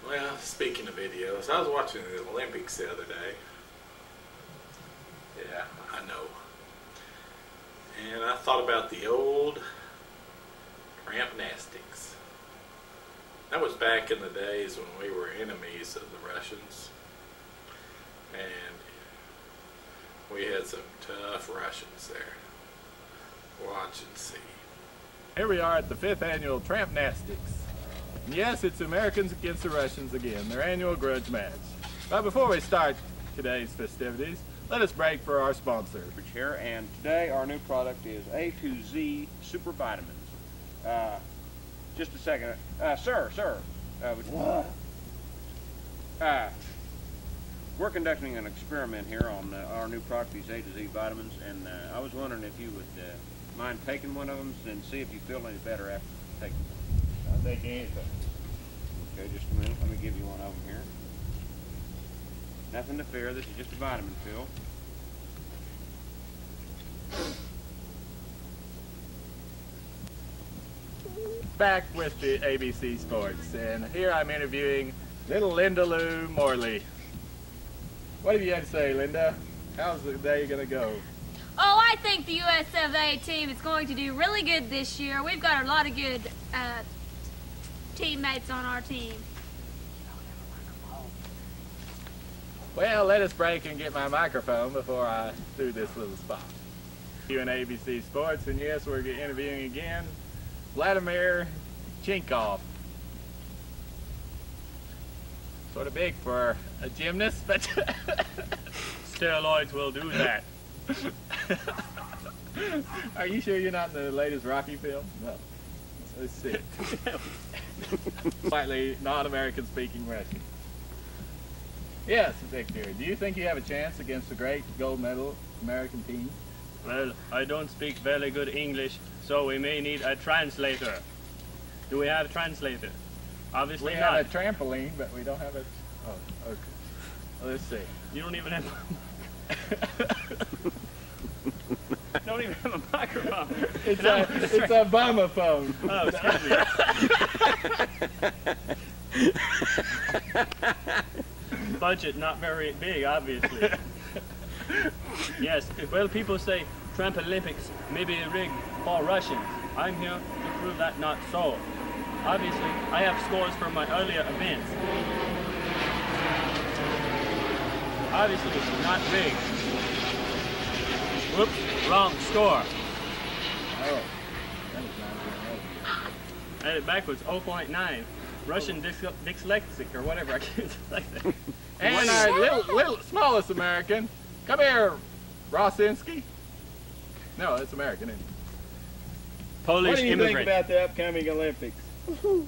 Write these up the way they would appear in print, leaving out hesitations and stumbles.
Well, speaking of videos, I was watching the Olympics the other day. Yeah, I know. And I thought about the old Trampnastics. That was back in the days when we were enemies of the Russians. And we had some tough Russians there. Watch and see. Here we are at the 5th annual Trampnastics. And yes, it's Americans against the Russians again, their annual grudge match. But before we start today's festivities, let us break for our sponsor. Here, and today our new product is A to Z Super Vitamins. Just a second. Sir. We're conducting an experiment here on our new product, these A to Z vitamins, and I was wondering if you would mind taking one of them and see if you feel any better after taking one. I'll take anything. Okay, just a minute. Let me give you one of them here. Nothing to fear. This is just a vitamin pill. Back with the ABC Sports, and here I'm interviewing little Linda Lou Morley. What have you had to say, Linda? How's the day gonna go? Oh, I think the US team is going to do really good this year. We've got a lot of good teammates on our team. Well, let us break and get my microphone before I do this little spot. You and ABC Sports, and yes, we're interviewing again Vladimir Chinkov. Sort of big for a gymnast, but steroids will do that. Are you sure you're not in the latest Rocky film? No. Let's see. Slightly non-American speaking Russian. Yes, Victor, do you think you have a chance against the great gold medal American team? Well, I don't speak very good English, so we may need a translator. Do we have a translator? Obviously we not. have a trampoline, but we don't have a... Oh, okay. Well, let's see. You don't even have... don't even have a microphone. It's a Obama phone. Oh, excuse me. Budget not very big, obviously. Yes, well, people say Trump Olympics may be rigged for Russians. I'm here to prove that not so. Obviously, I have scores from my earlier events. Obviously, it's not rigged. Whoops, wrong score. Oh. I had it backwards, 0.9. Russian dyslexic or whatever, I can't say that. And our little smallest American. Come here, Rosinski. No, that's American, isn't it? Polish what do you immigrant. think about the upcoming Olympics? Doing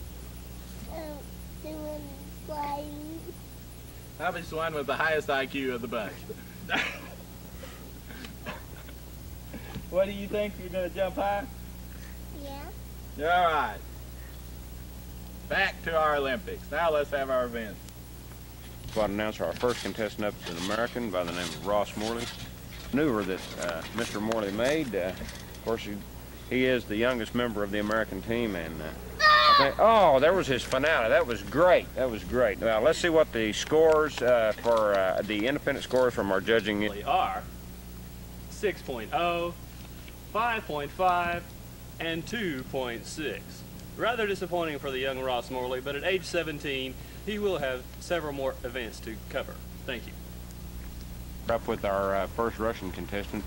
flying. Obviously one with the highest IQ of the bunch. What do you think? You're going to jump high? Yeah. All right. Back to our Olympics. Now let's have our events. So I'd announce our first contestant up is an American by the name of Ross Morley. Maneuver that Mr. Morley made. Of course, he is the youngest member of the American team, and I think, oh, there was his finale. That was great. That was great. Now let's see what the scores for the independent scores from our judging are 6.0, 5.5, and 2.6. Rather disappointing for the young Ross Morley, but at age 17, he will have several more events to cover. Thank you. Up with our first Russian contestant,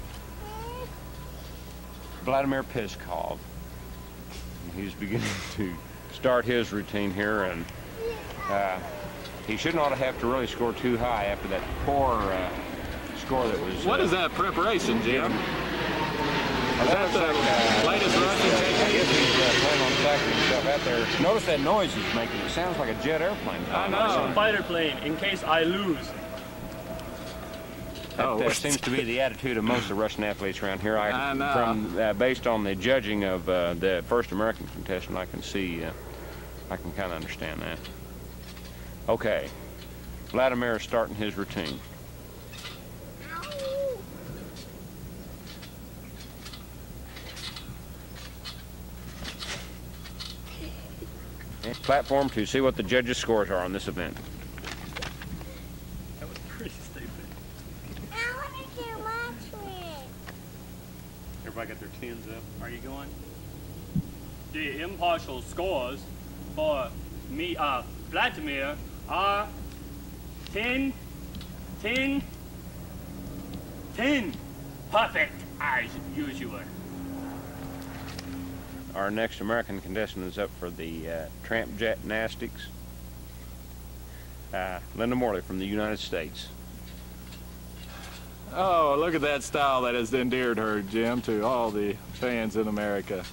Vladimir Peskov. He's beginning to start his routine here, and he should not have to really score too high after that poor score that was... What is that preparation, Jim? Is that the latest Russian technique? I guess he's planning on cycling himself out there. Notice that noise he's making. It sounds like a jet airplane. I know. Fighter plane, in case I lose. That seems to be the attitude of most of the Russian athletes around here. I know. Based on the judging of the first American contestant, I can see, I can kind of understand that. Okay, Vladimir is starting his routine. platform to see what the judges' scores are on this event. That was pretty stupid. I want to do my trick. Everybody got their tens up. Are you going? The impartial scores for me, Vladimir, are 10, 10, 10. Perfect as usual. Our next American contestant is up for the Trampnastics. Linda Morley from the United States. Oh, look at that style that has endeared her, Jim, to all the fans in America.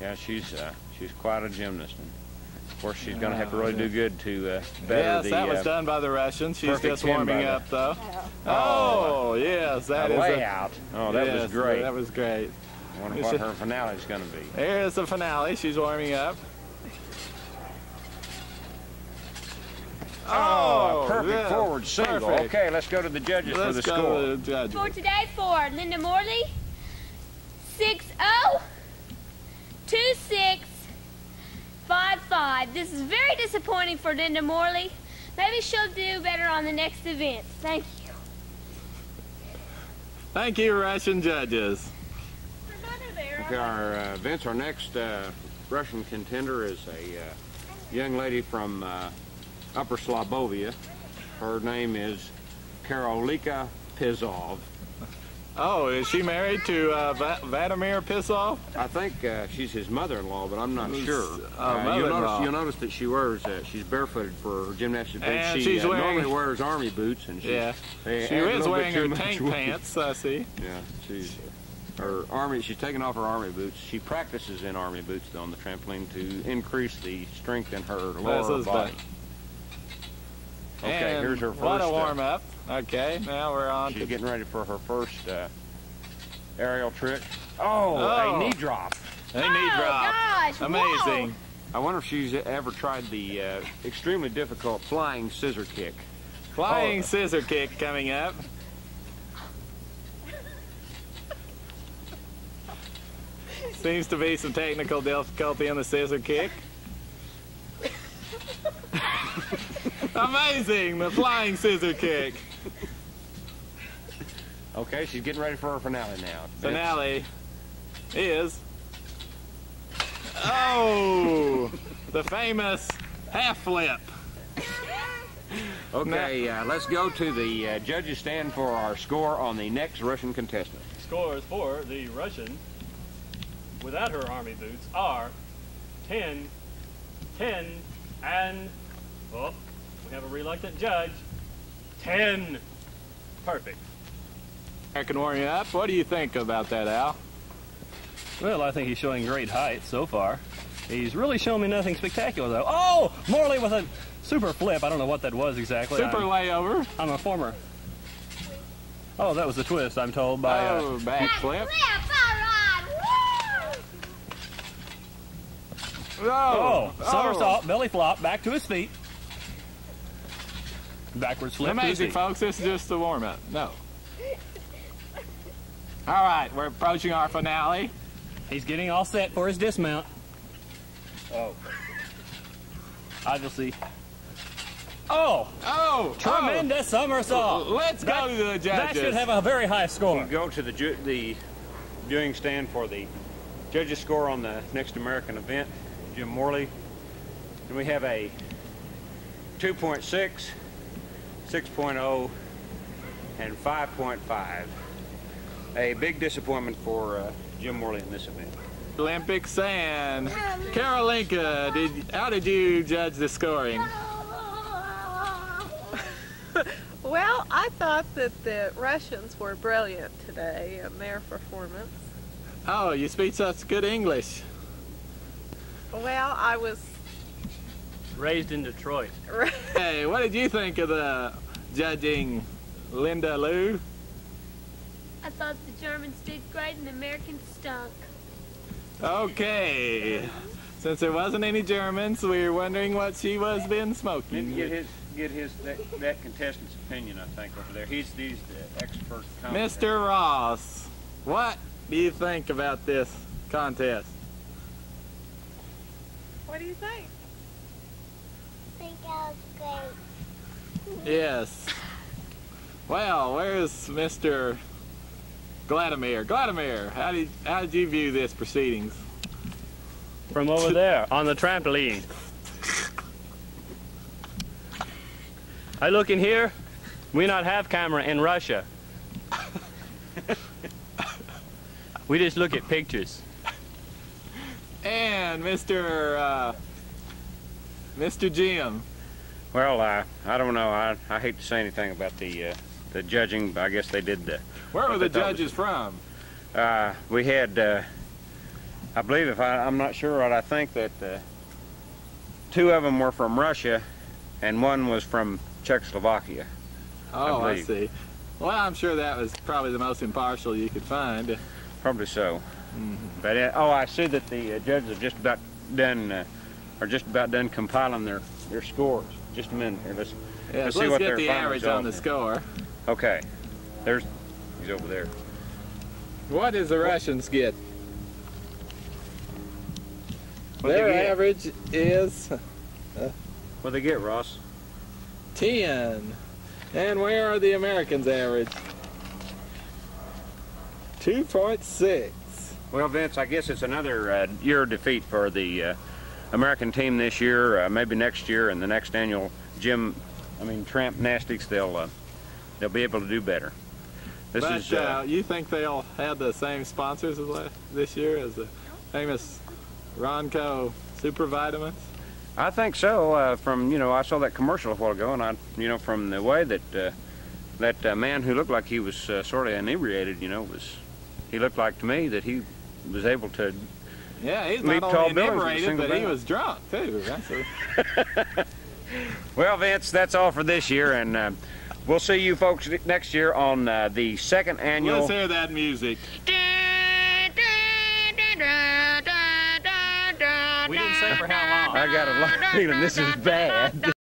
Yeah, she's quite a gymnast. And of course, she's going to have to really do good to better Yes, the that was done by the Russians. She's perfect just warming 10 by up, though. Oh, yes, that is layout. Oh, that was yes, great. That was great. I wonder what her finale is going to be. Here's the finale. She's warming up. Oh, a perfect yeah, forward single. perfect. Okay, let's go to the judges for the Let's go score. to the judges. For today, for Linda Morley, 6-0, 2-6, 5-5. This is very disappointing for Linda Morley. Maybe she'll do better on the next event. Thank you. Thank you, Russian judges. Okay, our Vince, our next Russian contender is a young lady from Upper Slobovia. Her name is Karolika Pizov. Oh, is she married to Vladimir Pissov? I think she's his mother-in-law, but I'm not sure. Mother-in-law. You'll notice that she wears, she's barefooted for her gymnastics boots. And She she's wearing- normally wears army boots, and Yeah. they She add a is little wearing bit too her much tank weight. pants, I see. Yeah, she's taking off her army boots. She practices in army boots on the trampoline to increase the strength in her lower body. Okay, And here's her first. what a warm-up. Okay, now we're on She's to... getting ready for her first aerial trick. Oh, a knee drop. A knee drop. Gosh, Amazing. I wonder if she's ever tried the extremely difficult flying scissor kick. Flying scissor kick coming up. Seems to be some technical difficulty in the scissor kick. Amazing, the flying scissor kick. Okay, she's getting ready for her finale now. Finale is... Oh, the famous half flip. Okay, let's go to the judges' stand for our score on the next Russian contestant. Scores for the Russian without her army boots are 10, 10, and, oh, we have a reluctant judge, 10. Perfect. American warming up. What do you think about that, Al? Well, I think he's showing great height so far. He's really shown me nothing spectacular, though. Oh, Morley with a super flip. I don't know what that was exactly. Super layover. I'm a former. Oh, that was the twist, I'm told, by... Oh, back flip. Oh, somersault, belly flop, back to his feet. Backwards flip to his Amazing, feet. folks. This is just the warm-up. No. All right, we're approaching our finale. He's getting all set for his dismount. Oh. Obviously. Oh! Oh! Tremendous somersault! Let's go to the judges. That should have a very high score. We go to the viewing stand for the judges' score on the next American event, Jim Morley. And we have a 2.6, 6.0, and 5.5. A big disappointment for Jim Morley in this event. Olympics and Karolinka, how did you judge the scoring? Well, I thought that the Russians were brilliant today in their performance. Oh, you speak such good English. Well, I was... Raised in Detroit. Hey, what did you think of the judging, Linda Lou? I thought the Germans did great and the Americans stunk. Okay. Since there wasn't any Germans, we were wondering what she was been smoking. Get that contestant's opinion, I think, over there. He's the expert. Mr. Ross, what do you think about this contest? What do you think? I think that was great. Yes. Well, where's Mr. Vladimir? Vladimir, how did you view this proceedings? From over there on the trampoline. I look in here. We not have camera in Russia. We just look at pictures. And Mr. Jim. Well, I don't know. I hate to say anything about the judging, but I guess they did the... Where were the judges from? We had, I believe, I'm not sure, but I think that 2 of them were from Russia, and 1 was from Czechoslovakia. Oh, I see. Well, I'm sure that was probably the most impartial you could find. Probably so. Mm-hmm. But I see that the judges are just about done compiling their scores. Just a minute here. Let's see what get their the final average on result the is. score. Okay. He's over there. What does the Russians get? What'd Their they get? average is What'd they get, Ross? 10. And where are the Americans' average? 2.6. Well, Vince, I guess it's another year of defeat for the American team this year. Maybe next year and the next annual Trampnastics, they'll be able to do better. But you think they'll have the same sponsors as this year as the famous Ronco Super Vitamins? I think so. From I saw that commercial a while ago, and from the way that that man who looked like he was sort of inebriated, he looked like to me that he was able to. Yeah, he's leap not tall only buildings with a inebriated, single but he bound. was drunk too. Well, Vince, that's all for this year, and we'll see you folks next year on the 2nd annual. Let's hear that music. We didn't say for how long. I got a lot of feeling this is bad.